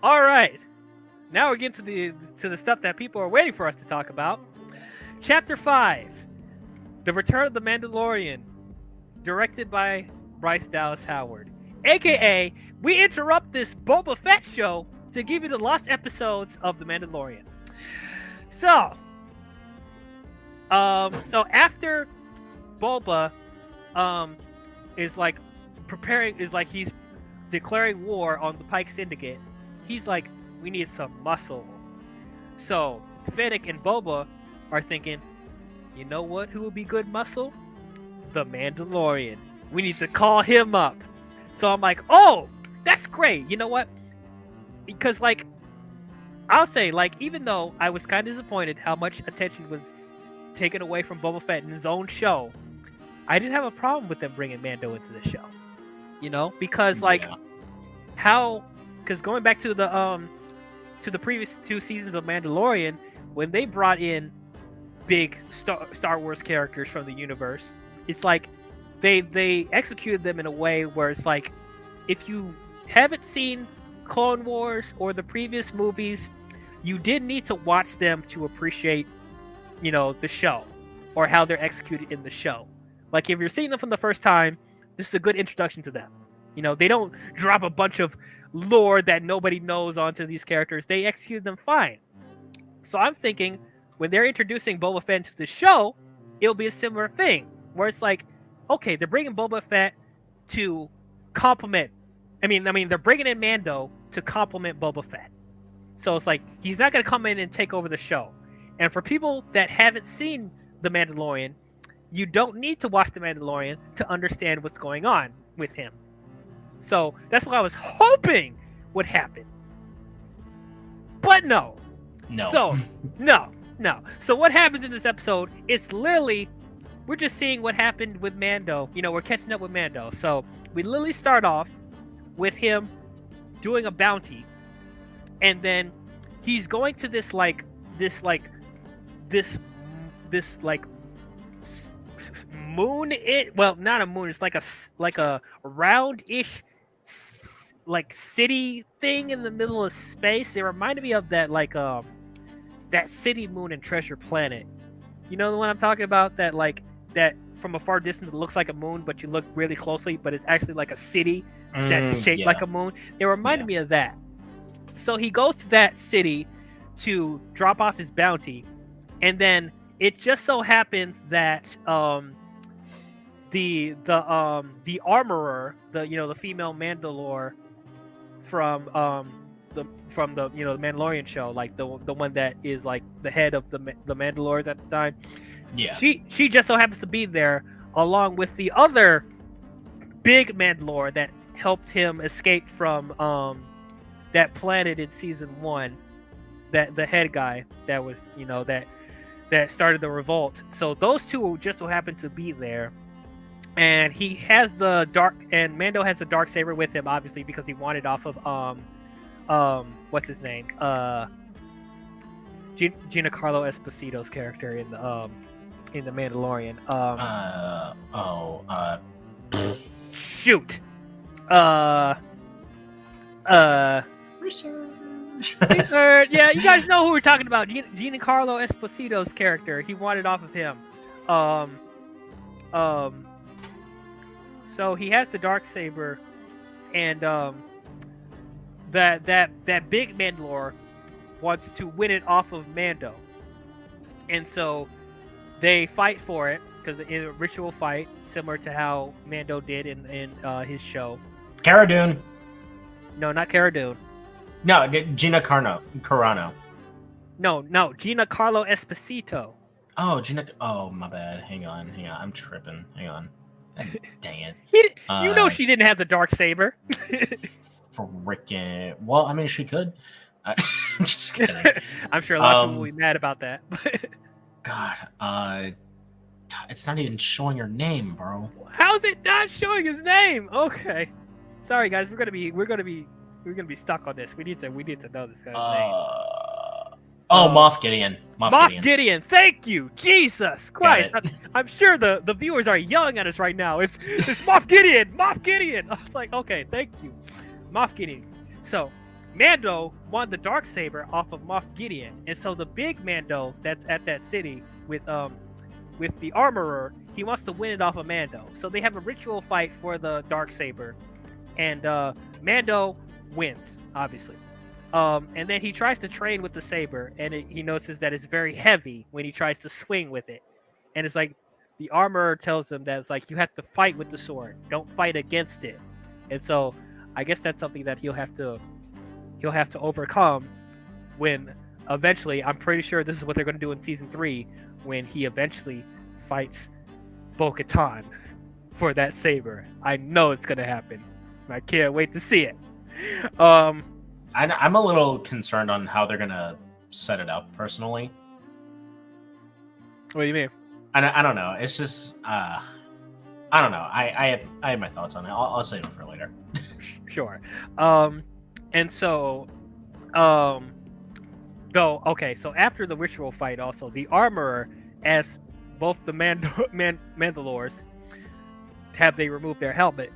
All right. Now we're getting to the stuff that people are waiting for us to talk about. Chapter 5, The Return of the Mandalorian, directed by Bryce Dallas Howard. AKA, we interrupt this Boba Fett show to give you the lost episodes of The Mandalorian. So, so after Boba, is like he's declaring war on the Pike Syndicate, he's like, we need some muscle. So Fennec and Boba are thinking, you know what? Who would be good muscle? The Mandalorian. We need to call him up. So I'm like, oh, that's great. You know what? Because like, I'll say, like, even though I was kind of disappointed how much attention was taken away from Boba Fett in his own show, I didn't have a problem with them bringing Mando into the show. You know, because like, because going back to the previous 2 seasons of Mandalorian, when they brought in big Star Wars characters from the universe, it's like they executed them in a way where it's like, if you haven't seen Clone Wars or the previous movies, you did need to watch them to appreciate, you know, the show or how they're executed in the show. Like, if you're seeing them from the first time, this is a good introduction to them. You know, they don't drop a bunch of lore that nobody knows onto these characters. They execute them fine. So I'm thinking, when they're introducing Boba Fett to the show, it'll be a similar thing, where it's like, okay, they're bringing Boba Fett to complement. I mean, they're bringing in Mando to complement Boba Fett. So it's like, he's not going to come in and take over the show. And for people that haven't seen The Mandalorian, you don't need to watch The Mandalorian to understand what's going on with him. So that's what I was hoping would happen. But no. So, no. So what happens in this episode is literally, we're just seeing what happened with Mando. You know, we're catching up with Mando. So we literally start off with him doing a bounty. And then he's going to this moon. Well, not a moon. It's like a round-ish like city thing in the middle of space. It reminded me of that that city moon in Treasure Planet. You know the one I'm talking about? That from a far distance it looks like a moon, but you look really closely, but it's actually like a city that's shaped like a moon. It reminded me of that. So he goes to that city to drop off his bounty, and then it just so happens that the armorer, the female Mandalore from the Mandalorian show, like the one that is like the head of the Mandalorians at the time. Yeah. She just so happens to be there along with the other big Mandalore that helped him escape from that planet in season 1. That the head guy that was, that started the revolt. So those two just so happen to be there. And he has and Mando has the Darksaber with him, obviously, because he wanted off of what's his name? Giancarlo Esposito's character in the Mandalorian. Shoot. Research. Yeah, you guys know who we're talking about. Giancarlo Esposito's character. He wanted off of him. So he has the Darksaber, and that big Mandalore wants to win it off of Mando, and so they fight for it in a ritual fight, similar to how Mando did in his show. Cara Dune. No, not Cara Dune. No, Gina Carano. No, Giancarlo Esposito. Oh, Oh, my bad. Hang on. I'm tripping. Hang on. Dang it. You know she didn't have the Darksaber. Freaking. Well, I mean, she could. I'm just kidding. I'm sure a lot of people will be mad about that. God, it's not even showing her name, bro. How's it not showing his name? Okay. Sorry, guys. We're gonna be stuck on this. We need to know this guy's name. Moff Gideon. Moff Gideon. Thank you, Jesus Christ. I'm sure the viewers are yelling at us right now. It's Moff Gideon. Moff Gideon. I was like, okay, thank you, Moff Gideon. So Mando won the Darksaber off of Moff Gideon, and so the big Mando that's at that city with the armorer, he wants to win it off of Mando. So they have a ritual fight for the Darksaber, and Mando wins, obviously. And then he tries to train with the saber, and he notices that it's very heavy when he tries to swing with it. And it's like the armorer tells him that it's like you have to fight with the sword, don't fight against it. And so I guess that's something that he'll have to overcome when eventually, I'm pretty sure this is what they're going to do in season 3, when he eventually fights Bo-Katan for that saber. I know it's going to happen. I can't wait to see it. I'm a little concerned on how they're gonna set it up personally. What do you mean? I don't know. It's just I don't know. I have my thoughts on it. I'll save it for later. Sure. And so okay, so after the ritual fight, also the armorer asks both the Mandalores have they remove their helmet.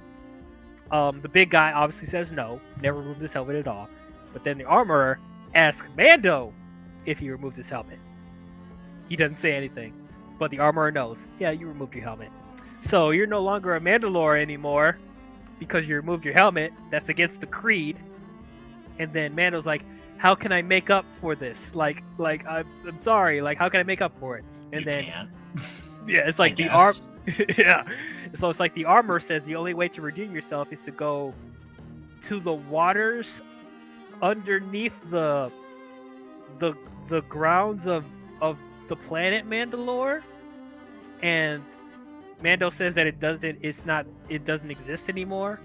The big guy obviously says no, never removed his helmet at all. But then the armorer asks Mando if he removed his helmet. He doesn't say anything, but the armorer knows. Yeah, you removed your helmet. So you're no longer a Mandalore anymore because you removed your helmet. That's against the creed. And then Mando's like, how can I make up for this? Like I'm sorry. Like, how can I make up for it? And you then, can't. Yeah, it's like yeah. So it's like the armorer says the only way to redeem yourself is to go to the waters underneath the grounds of the planet Mandalore, and Mando says that it doesn't exist anymore,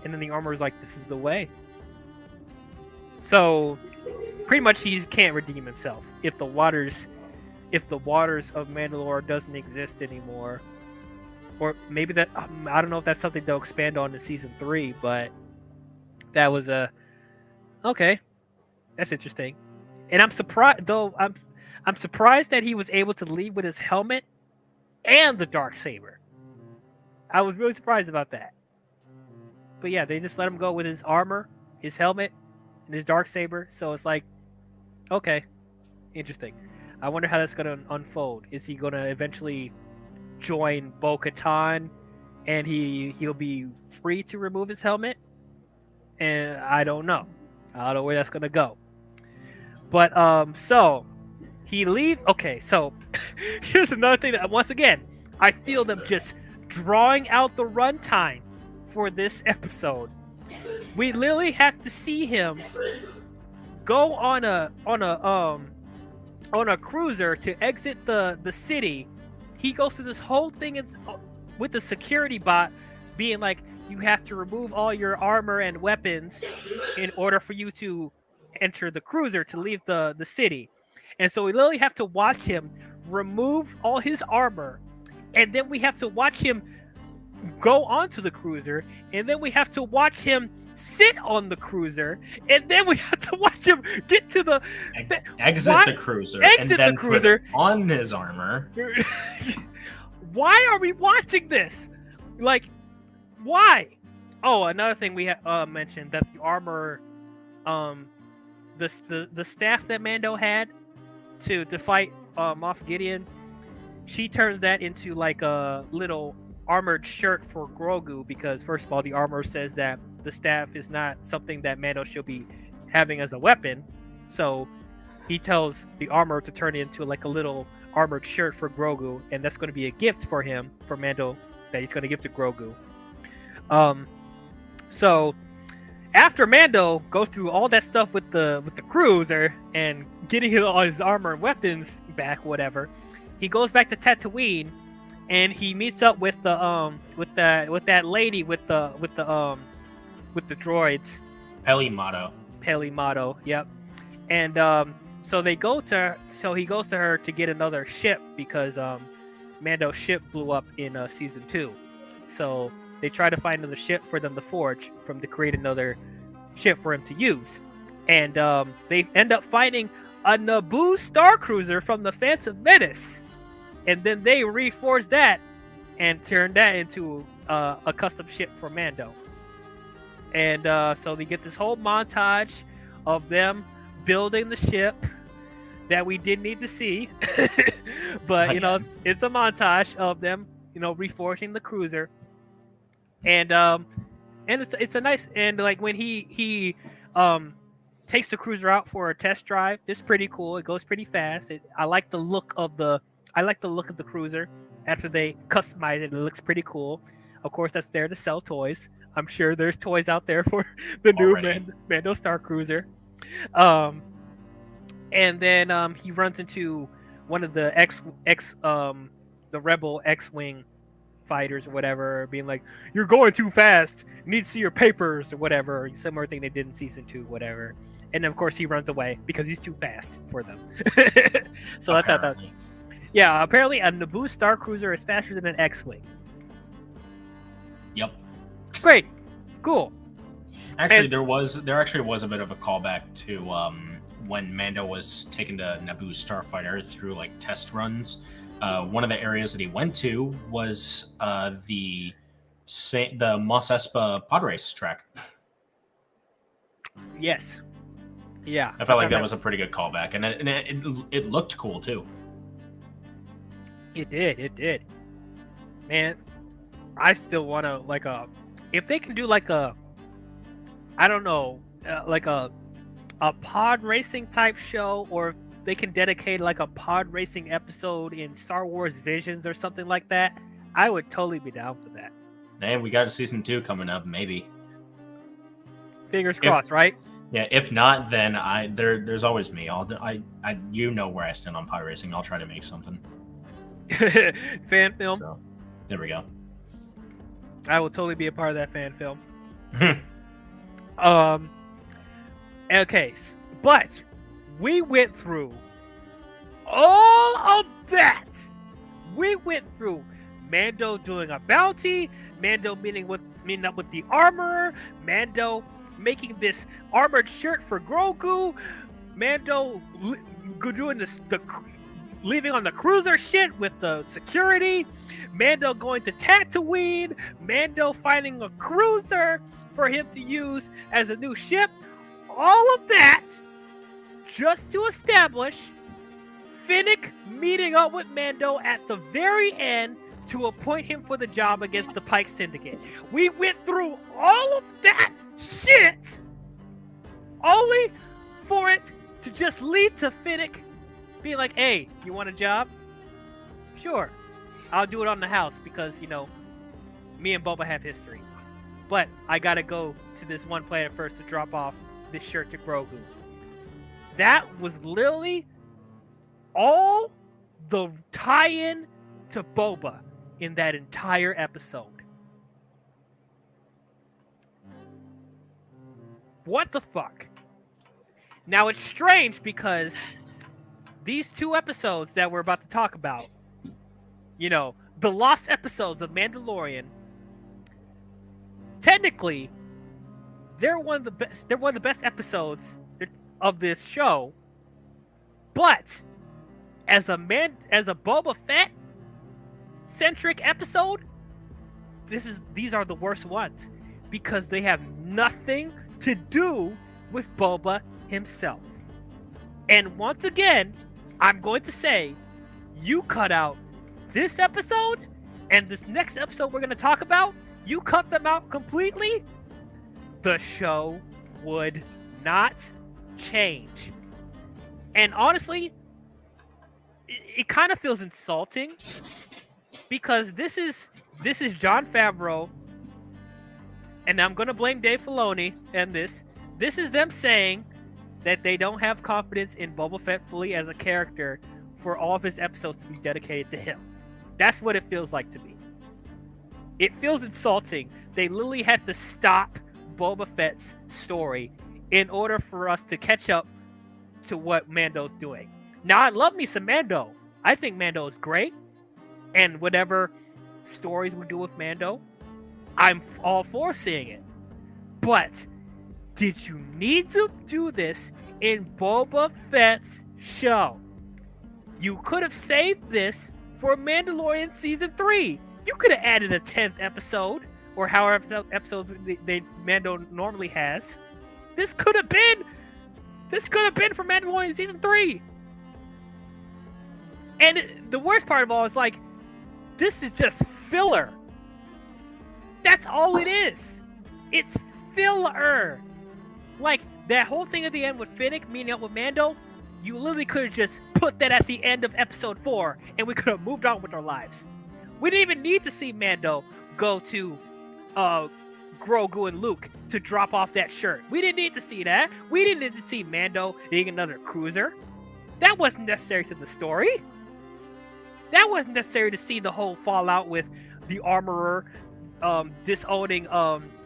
and then the armorer's like, this is the way. So pretty much he can't redeem himself if the waters of Mandalore doesn't exist anymore. Or maybe that, I don't know if that's something they'll expand on in season 3, but that was okay. That's interesting. And I'm surprised that he was able to leave with his helmet and the Darksaber. I was really surprised about that. But yeah, they just let him go with his armor, his helmet, and his Darksaber. So it's like, okay, interesting. I wonder how that's going to unfold. Is he going to eventually join Bo-Katan and he'll be free to remove his helmet? And I don't know where that's going to go. But so he leaves. Okay, so here's another thing that, once again, I feel them just drawing out the runtime for this episode. We literally have to see him go on a cruiser to exit the city. He goes through this whole thing with the security bot being like, you have to remove all your armor and weapons in order for you to enter the cruiser to leave the city. And so we literally have to watch him remove all his armor, and then we have to watch him go onto the cruiser, and then we have to watch him sit on the cruiser, and then we have to watch him get to the exit the cruiser, exit and then the cruiser, put on his armor. Why are we watching this? Like, why? Oh, another thing we mentioned, that the armor, the staff that Mando had to fight Moff Gideon, she turns that into like a little armored shirt for Grogu, because first of all, the armor says that the staff is not something that Mando should be having as a weapon, so he tells the armor to turn it into like a little armored shirt for Grogu, and that's going to be a gift for him, for Mando, that he's going to give to Grogu. So after Mando goes through all that stuff with the cruiser and getting all his armor and weapons back, whatever, he goes back to Tatooine, and he meets up with the with that lady with the droids. Peli Motto, yep. And so he goes to her to get another ship, because Mando's ship blew up in season 2. So they try to find another ship for them to forge, to create another ship for him to use. And they end up finding a Naboo Star Cruiser from the Phantom Menace. And then they reforged that and turned that into a custom ship for Mando. And so they get this whole montage of them building the ship that we didn't need to see. But you know, it's a montage of them, you know, reforging the cruiser. And it's a nice, and like when he takes the cruiser out for a test drive, it's pretty cool. It goes pretty fast. I like the look of the cruiser. After they customize it, it looks pretty cool. Of course, that's there to sell toys. I'm sure there's toys out there for the new Mando Star Cruiser. And then he runs into one of the the Rebel X-wing fighters or whatever, being like, "You're going too fast. You need to see your papers," or whatever. Similar thing they did in season 2, whatever. And of course, he runs away because he's too fast for them. So I thought that. Yeah, apparently a Naboo Star Cruiser is faster than an X-wing. Yep. Great. Cool. Actually, there actually was a bit of a callback to when Mando was taking the Naboo starfighter through like test runs. One of the areas that he went to was the Mos Espa pod race track. Yes. Yeah. I felt like that was a pretty good callback, and it looked cool too. It did. Man, I still want to if they can do like a, I don't know, like a pod racing type show, or they can dedicate like a pod racing episode in Star Wars Visions or something like that, I would totally be down for that. And we got a season 2 coming up, maybe. Fingers crossed, right? Yeah. If not, then there's always me. You know where I stand on pod racing. I'll try to make something. Fan film. So, there we go. I will totally be a part of that fan film. Okay, but we went through all of that. We went through Mando doing a bounty, Mando meeting up with the armorer, Mando making this armored shirt for Grogu, Mando doing leaving on the cruiser shit with the security, Mando going to Tatooine, Mando finding a cruiser for him to use as a new ship. All of that just to establish Finnick meeting up with Mando at the very end to appoint him for the job against the Pike Syndicate. We went through all of that shit only for it to just lead to Finnick being like, "Hey, you want a job? Sure. I'll do it on the house because, you know, me and Boba have history. But I gotta go to this one planet first to drop off this shirt to Grogu." That was literally all the tie-in to Boba in that entire episode. What the fuck? Now it's strange because these 2 episodes that we're about to talk about, you know, the lost episodes of Mandalorian, technically, they're one of the best episodes of this show. But as a Boba Fett centric episode, these are the worst ones because they have nothing to do with Boba himself. And once again, I'm going to say, you cut out this episode and this next episode we're going to talk about, you cut them out completely, the show would not change. And honestly, it kind of feels insulting because this is Jon Favreau, and I'm going to blame Dave Filoni and this is them saying that they don't have confidence in Boba Fett fully as a character for all of his episodes to be dedicated to him. That's what it feels like to me. It feels insulting. They literally had to stop Boba Fett's story in order for us to catch up to what Mando's doing. Now, I love me some Mando. I think Mando is great. And whatever stories we do with Mando, I'm all for seeing it. But did you need to do this in Boba Fett's show? You could have saved this for Mandalorian Season 3. You could have added a 10th episode, or however episodes Mando normally has. This could have been This could have been for Mandalorian season 3. And the worst part of all is like, this is just filler. That's all it is. It's filler. Like, that whole thing at the end with Finnick meeting up with Mando, you literally could have just put that at the end of episode 4, and we could have moved on with our lives. We didn't even need to see Mando go to Grogu and Luke to drop off that shirt. We didn't need to see that. We didn't need to see Mando being another cruiser. That wasn't necessary to the story. That wasn't necessary to see the whole fallout with the armorer disowning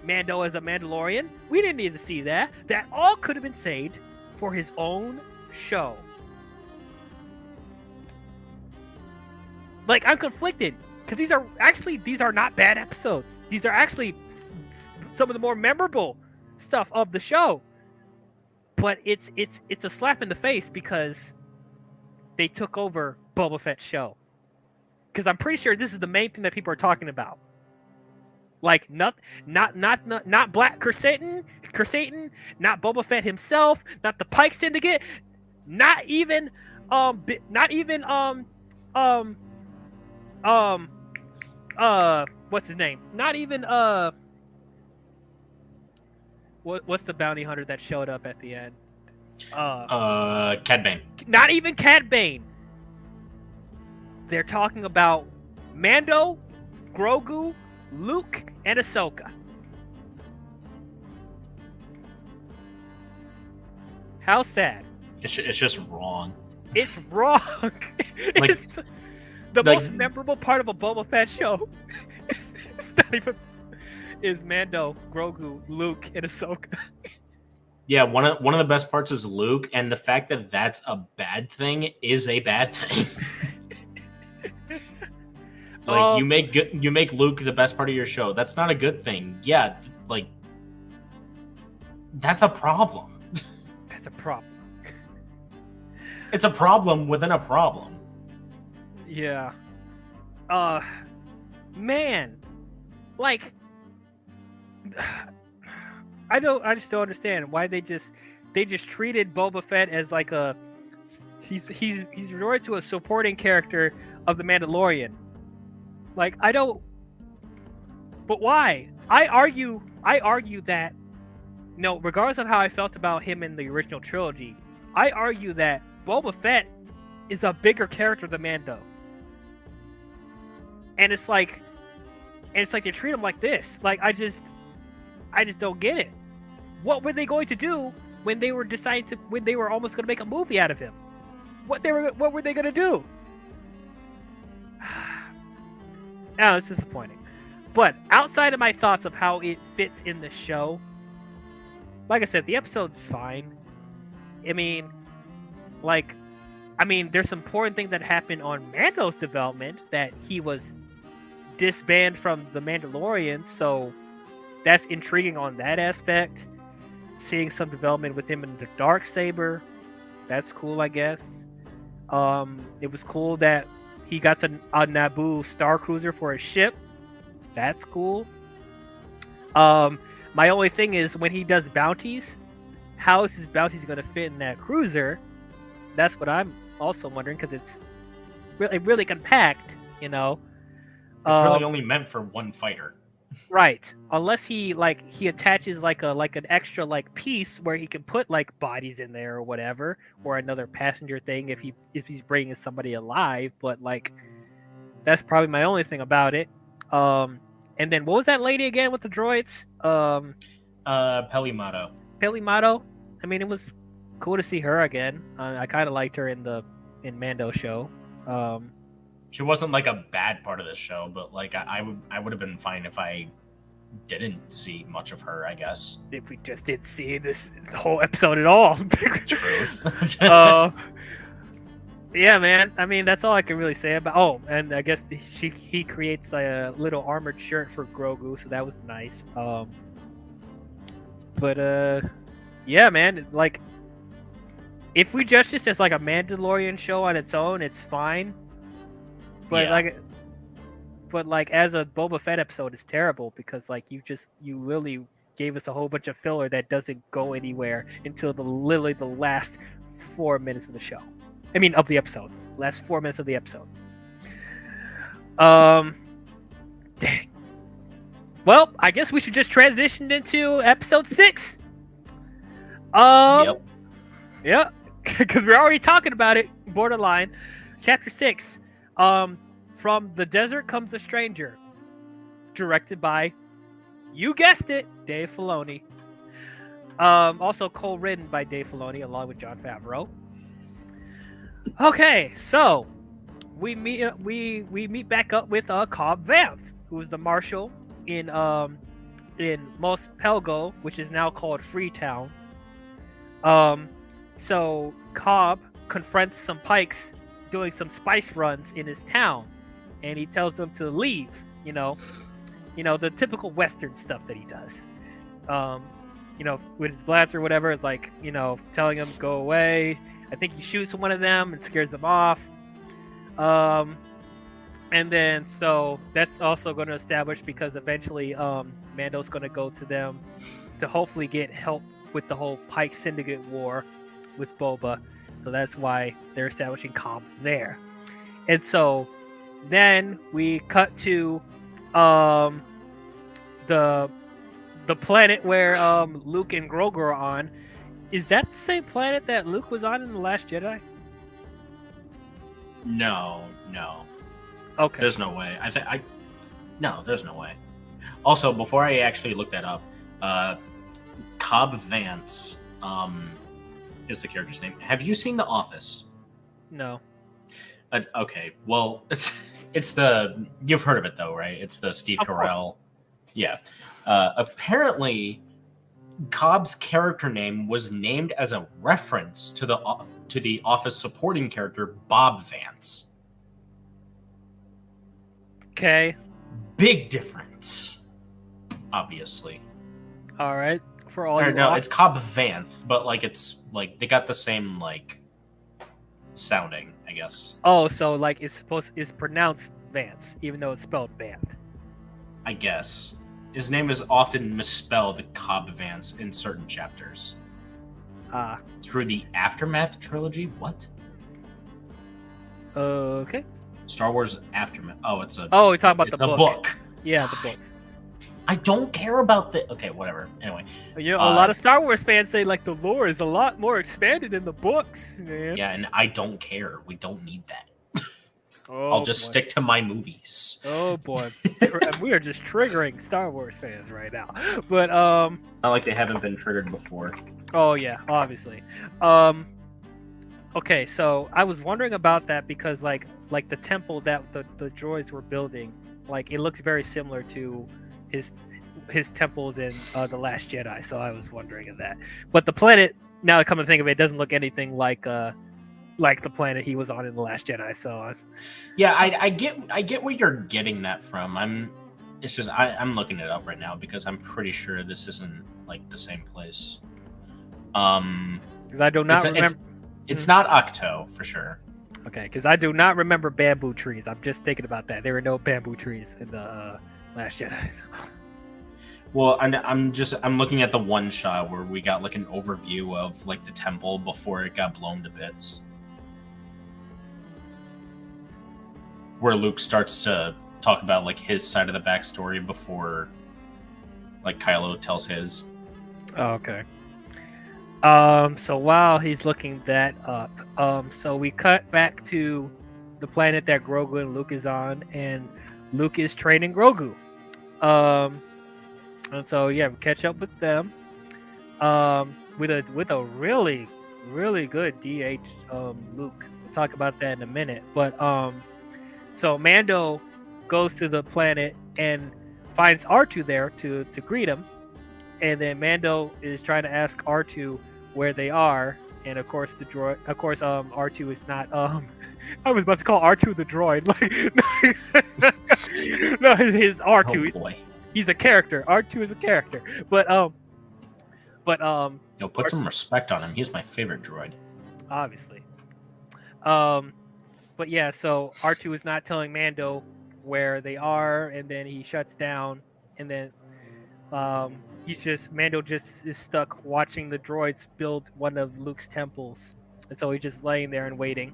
Mando as a Mandalorian. We didn't need to see that. That all could have been saved for his own show. Like, I'm conflicted because these are not bad episodes. These are actually some of the more memorable stuff of the show. But it's a slap in the face because they took over Boba Fett's show. Because I'm pretty sure this is the main thing that people are talking about. Like, not Black Krrsantan, not Boba Fett himself, not the Pike Syndicate, not even what's his name? Not even what's the bounty hunter that showed up at the end? Cad Bane. Not even Cad Bane. They're talking about Mando, Grogu, Luke, and Ahsoka. How sad. It's just wrong. It's wrong. Like, it's the most memorable part of a Boba Fett show. It's not even. Is Mando, Grogu, Luke, and Ahsoka. Yeah, one of the best parts is Luke, and the fact that that's a bad thing is a bad thing. Like, you make Luke the best part of your show. That's not a good thing. Yeah, like, that's a problem. That's a problem. It's a problem within a problem. Yeah. Man, like, I just don't understand why they just treated Boba Fett as like he's resorted to a supporting character of the Mandalorian. Like, I don't. But why? I argue that, no, regardless of how I felt about him in the original trilogy, I argue that Boba Fett is a bigger character than Mando. And it's like they treat him like this. Like, I just don't get it. What were they going to do when they were almost going to make a movie out of him? What were they going to do? Oh, it's disappointing. But outside of my thoughts of how it fits in the show, like I said, the episode's fine. I mean, there's some important things that happened on Mando's development, that he was disbanded from the Mandalorian, so that's intriguing on that aspect. Seeing some development with him in the Darksaber, that's cool, I guess. It was cool that he got a Naboo Star Cruiser for his ship. That's cool. My only thing is, when he does bounties, how is his bounties going to fit in that cruiser? That's what I'm also wondering, because it's really compact, you know. It's really only meant for one fighter. Right. Unless he attaches an extra piece where he can put bodies in there or whatever, or another passenger thing if he's bringing somebody alive. But that's probably my only thing about it. And then what was that lady again with the droids? Pelimato. Pelimato. I mean, it was cool to see her again. I kind of liked her in Mando show. She wasn't a bad part of the show, but I would have been fine if I didn't see much of her, I guess. If we just didn't see the whole episode at all. Truth. Yeah, man. I mean, that's all I can really say about. Oh, and I guess he creates a little armored shirt for Grogu, so that was nice. But yeah, man. If we judge this as a Mandalorian show on its own, it's fine. But yeah. As a Boba Fett episode, it's terrible because you really gave us a whole bunch of filler that doesn't go anywhere until literally the last 4 minutes of the show. I mean, of the episode. Last 4 minutes of the episode. Dang. Well, I guess we should just transition into episode 6. Yep. Yeah, because we're already talking about it. Borderline, chapter 6. From the desert comes a stranger. Directed by, you guessed it, Dave Filoni. Also co-written by Dave Filoni along with Jon Favreau. Okay, so we meet back up with Cobb Vanth, who is the marshal in Mos Pelgo, which is now called Freetown. So Cobb confronts some pikes doing some spice runs in his town, and he tells them to leave. You know, the typical Western stuff that he does. With his blaster or whatever, it's like, telling them go away. I think he shoots one of them and scares them off. And then so that's also going to establish, because eventually Mando's going to go to them to hopefully get help with the whole Pike Syndicate war with Boba. So that's why they're establishing Cobb there. And so then we cut to the planet where Luke and Grogu are on. Is that the same planet that Luke was on in The Last Jedi? No. Okay. There's no way. No, there's no way. Also, before I actually look that up, Cobb Vanth is the character's name. Have you seen The Office? No. Okay. Well, it's the, you've heard of it though, right? It's the Steve Carell. Yeah. Apparently, Cobb's character name was named as a reference to the Office supporting character Bob Vance. Okay. Big difference, obviously. All right. For all you no, it's Cobb Vanth, but it's they got the same sounding, I guess. Oh, so it's pronounced Vance, even though it's spelled Vanth. I guess. His name is often misspelled Cobb Vanth in certain chapters. Through the Aftermath trilogy? What? Okay. Star Wars Aftermath. Oh, it's a... Oh, you're talking about the book. It's a book. Yeah, the book. I don't care about the... Okay, whatever. Anyway. A lot of Star Wars fans say, the lore is a lot more expanded in the books, man. Yeah, and I don't care. We don't need that. Oh, I'll just stick to my movies. Oh, boy. We are just triggering Star Wars fans right now. But, Not like they haven't been triggered before. Oh, yeah, obviously. Okay, so I was wondering about that because, the temple that the droids were building, it looked very similar to his temples in The Last Jedi, so I was wondering of that. But the planet, now I come to think of it, doesn't look anything like the planet he was on in The Last Jedi. So yeah, I get where you're getting that from. I'm looking it up right now because I'm pretty sure this isn't the same place. Because I do not remember. It's not Octo for sure. Okay, because I do not remember bamboo trees. I'm just thinking about that. There were no bamboo trees in the Last Jedi. Well, I'm looking at the one shot where we got an overview of the temple before it got blown to bits. Where Luke starts to talk about his side of the backstory before Kylo tells his. Oh, okay. So while he's looking that up, so we cut back to the planet that Grogu and Luke is on, and Luke is training Grogu. And so we catch up with them. With a really, really good DH Luke. We'll talk about that in a minute. But so Mando goes to the planet and finds R2 there to greet him. And then Mando is trying to ask R2 where they are, and of course R2 is not I was about to call R2 the droid. No, his R2. Oh boy. He's a character. R2 is a character. But Yo, put some respect on him. He's my favorite droid. Obviously. But yeah, so R2 is not telling Mando where they are, and then he shuts down, and then Mando just is stuck watching the droids build one of Luke's temples, and so he's just laying there and waiting.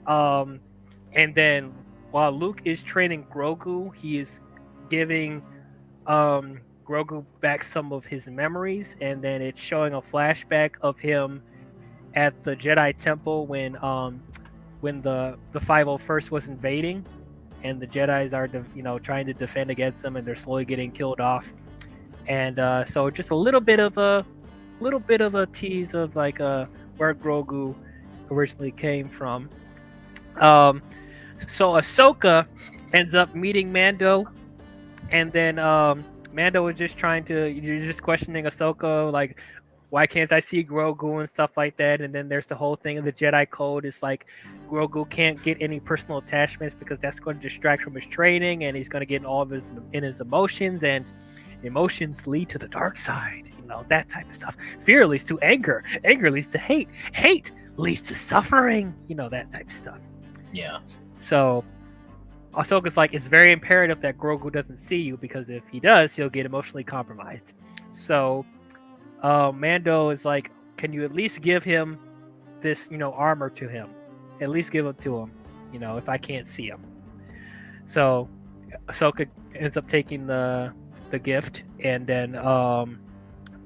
And then while Luke is training Grogu, he is giving Grogu back some of his memories, and then it's showing a flashback of him at the Jedi Temple when the 501st was invading, and the Jedis are trying to defend against them, and they're slowly getting killed off. And so just a little bit of a tease of like where Grogu originally came from. So Ahsoka ends up meeting Mando, and then Mando is just you're just questioning Ahsoka, like, why can't I see Grogu and stuff like that? And then there's the whole thing of the Jedi Code. It's like Grogu can't get any personal attachments because that's going to distract from his training, and he's going to get all of his emotions, and emotions lead to the dark side. That type of stuff. Fear leads to anger. Anger leads to hate. Hate leads to suffering. That type of stuff. Yeah. So Ahsoka's like, it's very imperative that Grogu doesn't see you, because if he does, he'll get emotionally compromised. So Mando is like, can you at least give him this, armor to him? At least give it to him, if I can't see him. So Ahsoka ends up taking the gift, and then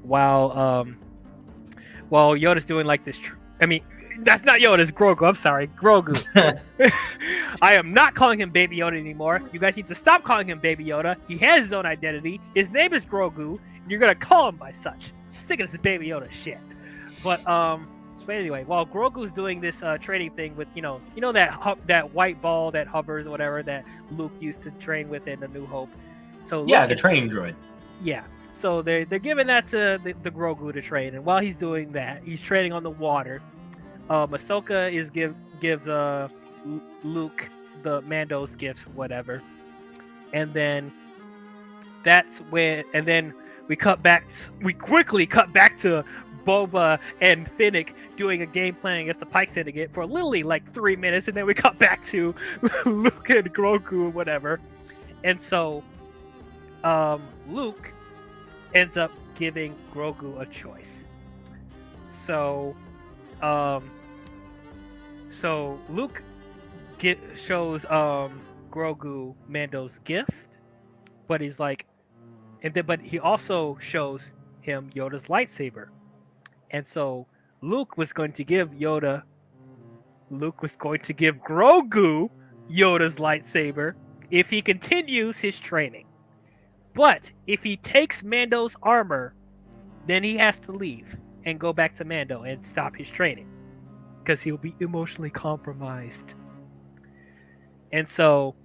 while Yoda's doing like this, that's not Yoda, it's Grogu. I'm sorry, Grogu. I am not calling him Baby Yoda anymore. You guys need to stop calling him Baby Yoda. He has his own identity. His name is Grogu, and you're gonna call him by such. I'm sick of this Baby Yoda shit. But anyway, while Grogu's doing this training thing with that white ball that hovers or whatever that Luke used to train with in A New Hope. So yeah, the training droid. Yeah. So they're giving that to the Grogu to train, and while he's doing that, he's training on the water. Ahsoka gives Luke the Mando's gifts, whatever, and then we quickly cut back to Boba and Finnick doing a game plan against the Pike Syndicate for literally like 3 minutes, and then we cut back to Luke and Grogu or whatever, and so Luke ends up giving Grogu a choice. So Luke shows Grogu Mando's gift, but he's like, but he also shows him Yoda's lightsaber, and so Luke was going to give Grogu Yoda's lightsaber if he continues his training. But if he takes Mando's armor, then he has to leave and go back to Mando and stop his training, because he'll be emotionally compromised. And so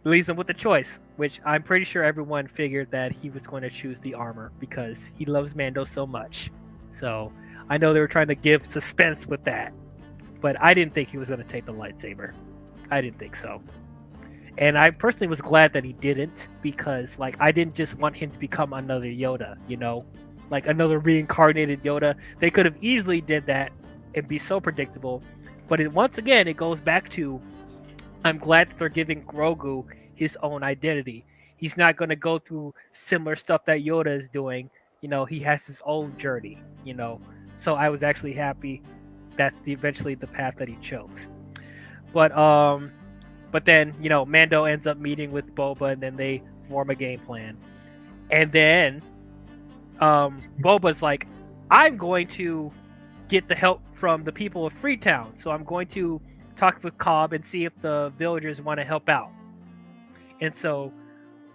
leaves him with a choice, which I'm pretty sure everyone figured that he was going to choose the armor because he loves Mando so much. So I know they were trying to give suspense with that, but I didn't think he was going to take the lightsaber. I didn't think so. And I personally was glad that he didn't, because like I didn't just want him to become another Yoda, like another reincarnated Yoda. They could have easily did that and be so predictable, but once again it goes back to, I'm glad that they're giving Grogu his own identity. He's not going to go through similar stuff that Yoda is doing. He has his own journey. So I was actually happy that's eventually the path that he chose. But then Mando ends up meeting with Boba, and then they form a game plan. And then Boba's like, I'm going to get the help from the people of Freetown, so I'm going to talk with Cobb and see if the villagers want to help out. And so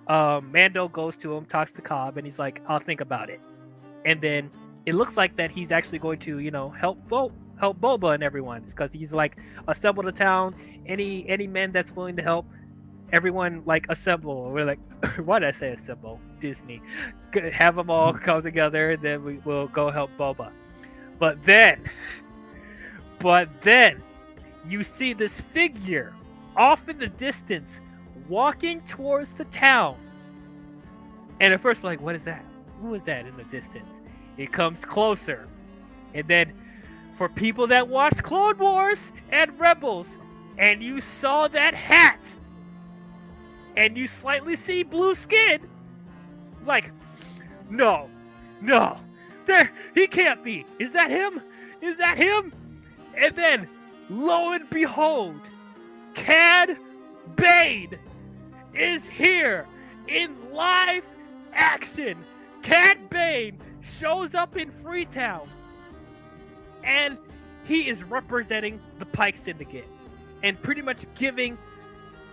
Mando goes to him, talks to Cobb, and he's like, I'll think about it. And then it looks like that he's actually going to help Boba and everyone, because he's like, assemble the town, any men that's willing to help, everyone like assemble. We're like, why did I say assemble? Disney. Have them all come together, and then we will go help Boba. But then you see this figure off in the distance walking towards the town. And at first, like, what is that? Who is that in the distance? It comes closer. And then, for people that watched Clone Wars and Rebels, and you saw that hat, and you slightly see blue skin, like, no, no. There, he can't be. Is that him? Is that him? And then, lo and behold, Cad Bane is here in live action. Cad Bane shows up in Freetown, and he is representing the Pike Syndicate, and pretty much giving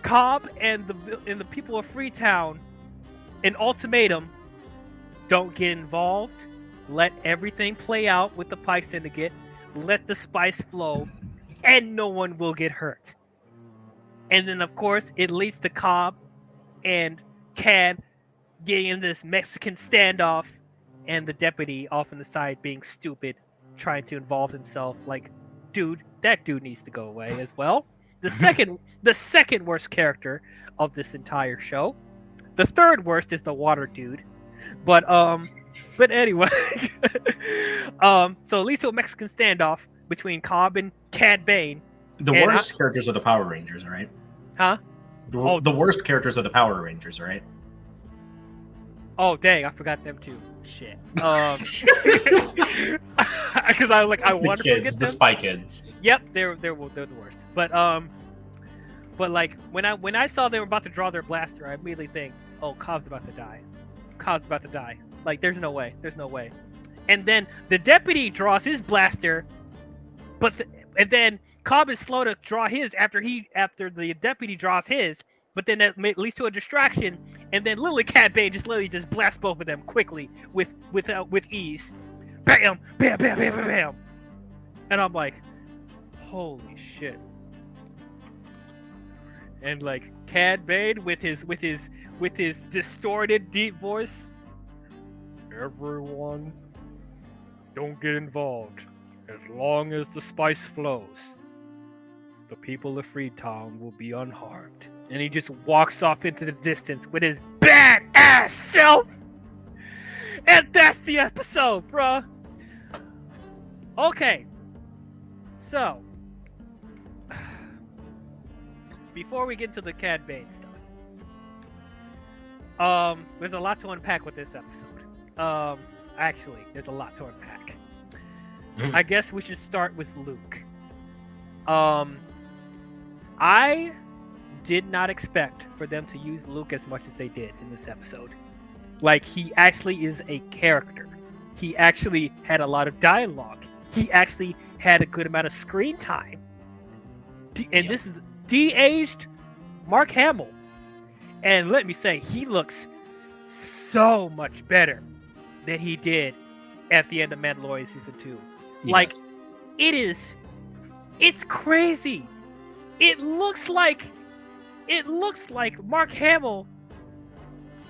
Cobb and the people of Freetown an ultimatum: don't get involved. Let everything play out with the Pike Syndicate. Let the spice flow, and no one will get hurt. And then, of course, it leads to Cobb and Cad getting in this Mexican standoff, and the deputy off on the side being stupid, trying to involve himself. Like, dude, that dude needs to go away as well. The second worst character of this entire show. The third worst is the water dude. But anyway, so it leads to a Mexican standoff between Cobb and Cad Bane. The worst characters are the Power Rangers, right? Huh? The worst characters are the Power Rangers, right? Oh dang, I forgot them too. Shit. Because I wanted to forget them. The Spy Kids. Yep, they're the worst. But like when I saw they were about to draw their blaster, I immediately think, oh, Cobb's about to die. Cobb's about to die. Like, there's no way. There's no way. And then the deputy draws his blaster, and then Cobb is slow to draw his after the deputy draws his. But then that leads to a distraction, and then literally Cad Bane literally just blasts both of them quickly with ease. Bam, bam, bam, bam, bam, bam. And I'm like, holy shit. And like Cad Bane with his distorted deep voice. Everyone, don't get involved. As long as the spice flows, the people of Freetown will be unharmed. And he just walks off into the distance with his badass self. And that's the episode, bruh. Okay. So, before we get to the Cad Bane stuff, there's a lot to unpack with this episode. Actually, there's a lot to unpack. I guess we should start with Luke. I did not expect for them to use Luke as much as they did in this episode. Like, he actually is a character. He actually had a lot of dialogue. He actually had a good amount of screen time. This is de-aged Mark Hamill. And let me say, he looks so much better than he did at the end of Mandalorian Season 2. It's crazy. It looks like Mark Hamill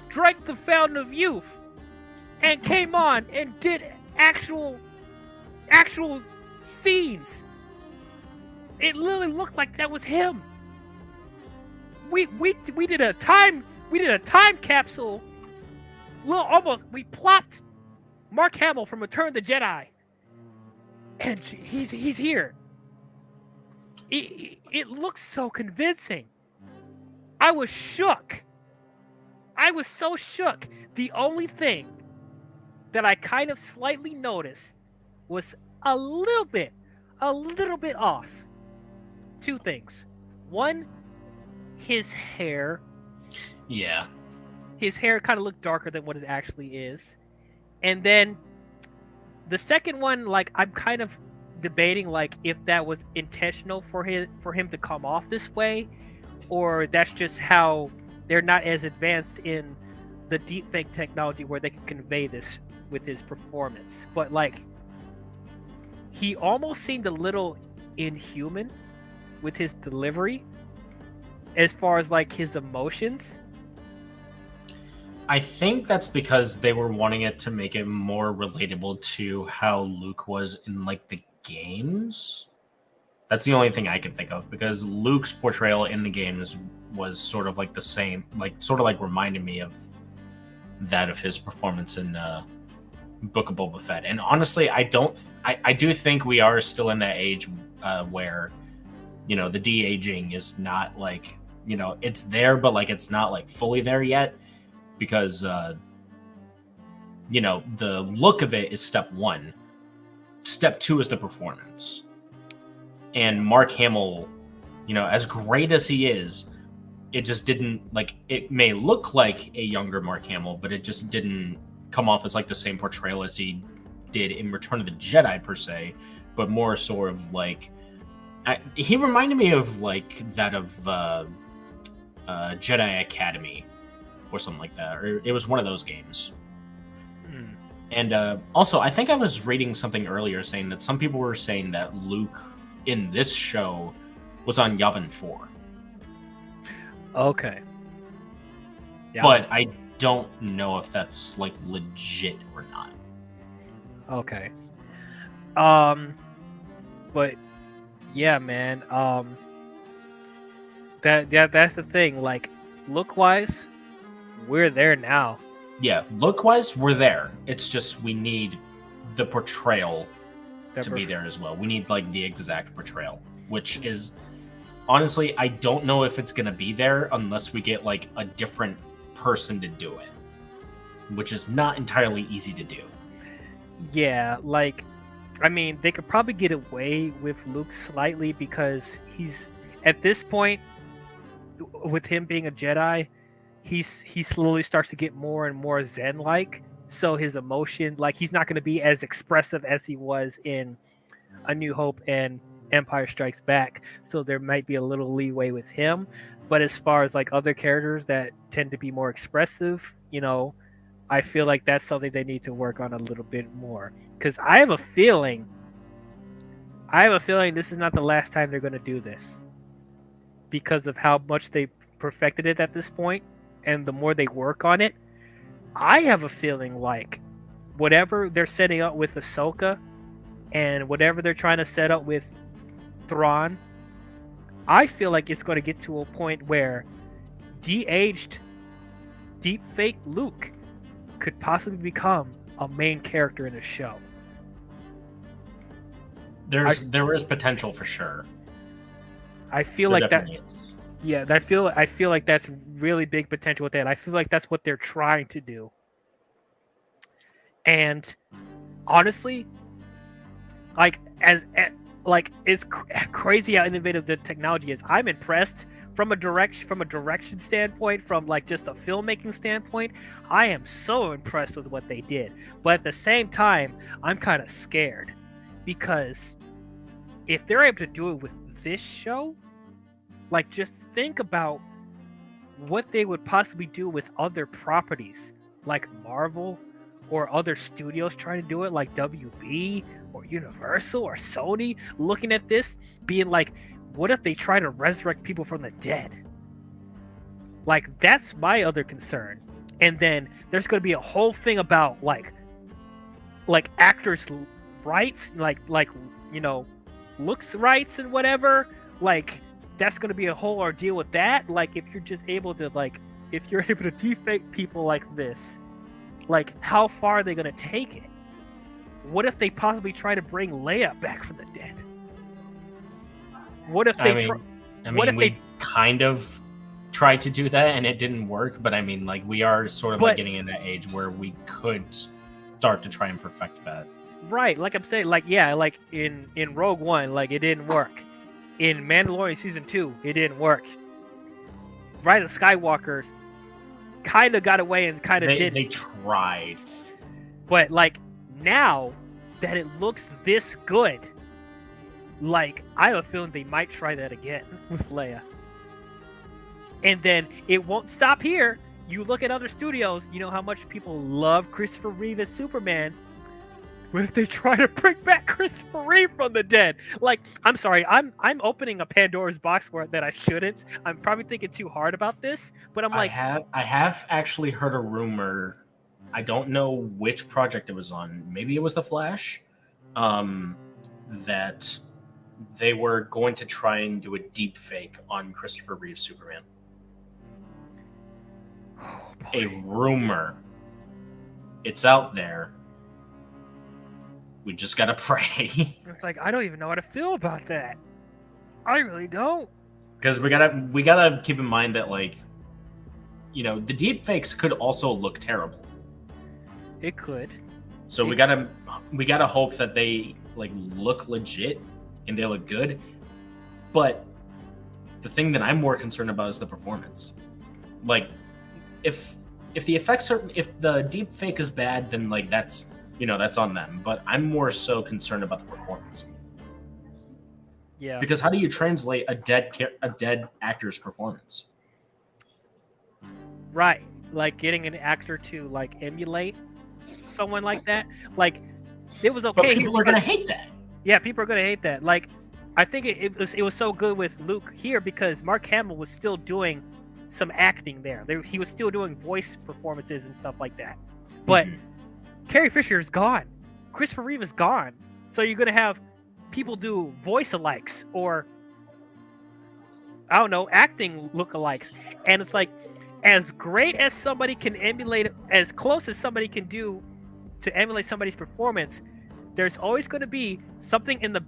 drank the Fountain of Youth and came on and did actual scenes. It literally looked like that was him. We did a time capsule. We plopped Mark Hamill from Return of the Jedi, and he's here. It looks so convincing. I was shook. I was so shook. The only thing that I kind of slightly noticed was a little bit off. Two things. One, his hair. Yeah. His hair kind of looked darker than what it actually is. And then the second one, like, I'm kind of debating like if that was intentional for him to come off this way, or that's just how they're not as advanced in the deepfake technology where they can convey this with his performance. But like, he almost seemed a little inhuman with his delivery as far as like his emotions. I think that's because they were wanting it to make it more relatable to how Luke was in like the games. That's the only thing I can think of, because Luke's portrayal in the games was sort of like the same, like sort of like reminded me of that of his performance in Book of Boba Fett. And honestly, I do think we are still in that age where, you know, the de-aging is not like, you know, it's there, but like it's not like fully there yet, because the look of it is step one. Step two is the performance. And Mark Hamill, as great as he is, it just didn't, like, it may look like a younger Mark Hamill, but it just didn't come off as like the same portrayal as he did in Return of the Jedi per se, but more sort of like, he reminded me of like that of Jedi Academy or something like that, or it was one of those games. And also, I think I was reading something earlier saying that some people were saying that Luke in this show was on Yavin 4. Okay. Yeah. But I don't know if that's like legit or not. Okay. But yeah, man. That's the thing. Like, look-wise, we're there now. Yeah, look-wise, we're there. It's just we need the portrayal to be there as well. We need like the exact portrayal, which is honestly, I don't know if it's gonna be there unless we get like a different person to do it, which is not entirely easy to do. Yeah, like, I mean, they could probably get away with Luke slightly because he's, at this point, with him being a Jedi, he slowly starts to get more and more Zen-like. So his emotion, like, he's not going to be as expressive as he was in A New Hope and Empire Strikes Back. So there might be a little leeway with him. But as far as like other characters that tend to be more expressive, I feel like that's something they need to work on a little bit more. Because I have a feeling this is not the last time they're going to do this. Because of how much they perfected it at this point, and the more they work on it, I have a feeling like whatever they're setting up with Ahsoka and whatever they're trying to set up with Thrawn, I feel like it's going to get to a point where de-aged deepfake Luke could possibly become a main character in a show. There is potential for sure. I feel like that. Yeah, I feel like that's really big potential with that. I feel like that's what they're trying to do. And honestly, like as it's crazy how innovative the technology is. I'm impressed from a direction standpoint, from like just a filmmaking standpoint. I am so impressed with what they did. But at the same time, I'm kind of scared because if they're able to do it with this show, like, just think about what they would possibly do with other properties, like Marvel or other studios trying to do it, like WB or Universal or Sony, looking at this, being like, what if they try to resurrect people from the dead? Like, that's my other concern. And then there's going to be a whole thing about, like actors' rights, like looks rights and whatever, like, that's going to be a whole ordeal with that. Like, if you're able to defake people like this, like, how far are they going to take it? What if they possibly try to bring Leia back from the dead? What if they we kind of tried to do that and it didn't work, but I mean, like, we are sort of like getting in that age where we could start to try and perfect that. Right, like I'm saying, like, yeah, like in Rogue One, like, it didn't work. In Mandalorian Season 2, it didn't work. Rise of Skywalker's kind of got away and kind of didn't. They tried. But, like, now that it looks this good, like, I have a feeling they might try that again with Leia. And then it won't stop here. You look at other studios, you know how much people love Christopher Reeve as Superman. What if they try to bring back Christopher Reeve from the dead? Like, I'm sorry, I'm opening a Pandora's box for it that I shouldn't. I'm probably thinking too hard about this, but I'm like, I have actually heard a rumor. I don't know which project it was on. Maybe it was The Flash. That they were going to try and do a deep fake on Christopher Reeve's Superman. oh, A rumor. It's out there. We just gotta pray. It's like, I don't even know how to feel about that. I really don't. Because we gotta keep in mind that, like, the deep fakes could also look terrible. It could. So we gotta hope that they like look legit and they look good. But the thing that I'm more concerned about is the performance. Like, if the effects are, if the deep fake is bad, then like that's on them. But I'm more so concerned about the performance. Yeah. Because how do you translate a dead actor's performance? Right. Like getting an actor to like emulate someone like that. Like it was okay. But people are gonna hate that. Yeah, people are gonna hate that. Like I think it was so good with Luke here because Mark Hamill was still doing some acting there. He was still doing voice performances and stuff like that. But Carrie Fisher is gone. Christopher Reeve is gone. So you're gonna have people do voice alikes or I don't know, acting lookalikes. And it's like as great as somebody can emulate, as close as somebody can do to emulate somebody's performance, there's always going to be something in the,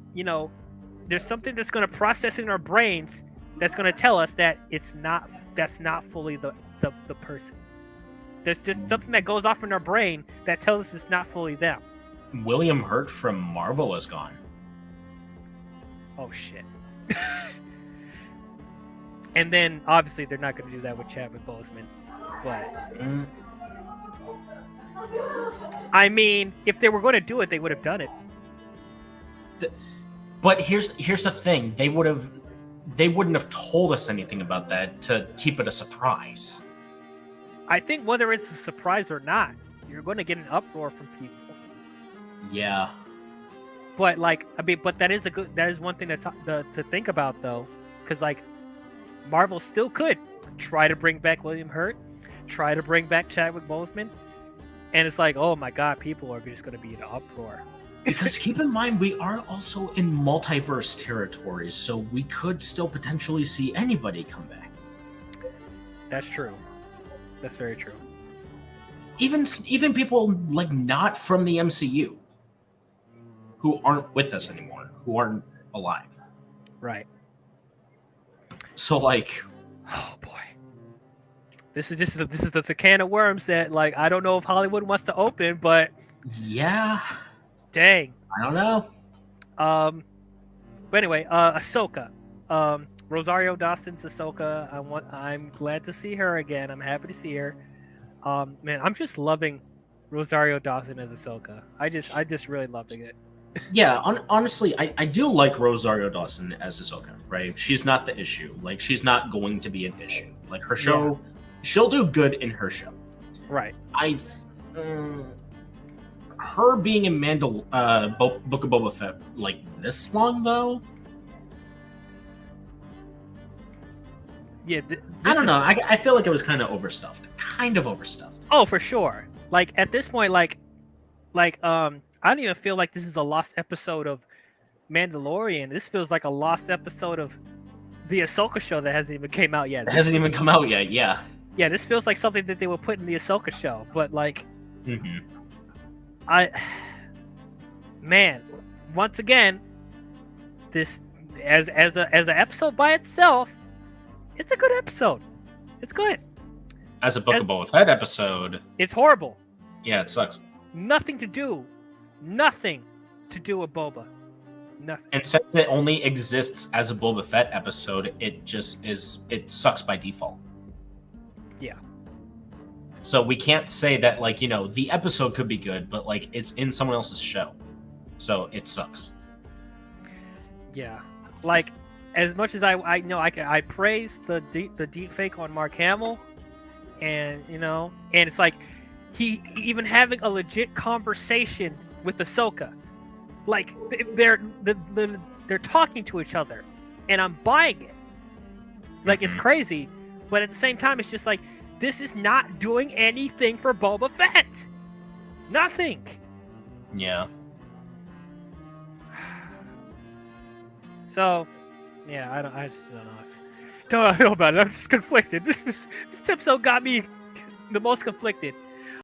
there's something that's going to process in our brains that's going to tell us that that's not fully the person. There's just something that goes off in our brain that tells us it's not fully them. William Hurt from Marvel is gone. Oh, shit. And then, obviously, they're not going to do that with Chadwick Boseman. But, I mean, if they were going to do it, they would have done it. But here's the thing: they wouldn't have told us anything about that to keep it a surprise. I think whether it's a surprise or not, you're going to get an uproar from people. Yeah. But but that is one thing to think about though, because like Marvel still could try to bring back William Hurt, try to bring back Chadwick Boseman, and it's like, oh my god, people are just going to be in an uproar. Because keep in mind, we are also in multiverse territories, so we could still potentially see anybody come back. That's true. That's very true. Even people like not from the MCU, who aren't with us anymore, who aren't alive. Right. So like, oh boy, this is the can of worms that like I don't know if Hollywood wants to open, but yeah, dang, I don't know. But anyway, Ahsoka, Rosario Dawson's Ahsoka. I'm glad to see her again. I'm happy to see her. Man, I'm just loving Rosario Dawson as Ahsoka. I just really loving it. Yeah, honestly, I do like Rosario Dawson as Ahsoka, right? She's not the issue. Like, she's not going to be an issue. Like, her show, she'll do good in her show. Right. Her being in Book of Boba Fett, like, this long, though? Yeah. I don't know. I feel like it was kind of overstuffed. Oh, for sure. Like, at this point, I don't even feel like this is a lost episode of Mandalorian. This feels like a lost episode of the Ahsoka show that hasn't even came out yet. It hasn't even come out yet, yeah. Yeah, this feels like something that they would put in the Ahsoka show. But like, man, once again, this as an episode by itself, it's a good episode. It's good. As a Book of Boba Fett episode, it's horrible. Yeah, it sucks. Nothing to do with Boba. Nothing. And since it only exists as a Boba Fett episode, it sucks by default. Yeah. So we can't say that, like, the episode could be good, but like it's in someone else's show. So it sucks. Yeah. Like, as much as I praise the deep fake on Mark Hamill, and and it's like he even having a legit conversation with Ahsoka, like they're talking to each other, and I'm buying it. Like, it's crazy, but at the same time, it's just like this is not doing anything for Boba Fett. Nothing. Yeah. So, yeah, I just don't know about it. I'm just conflicted. This episode got me the most conflicted.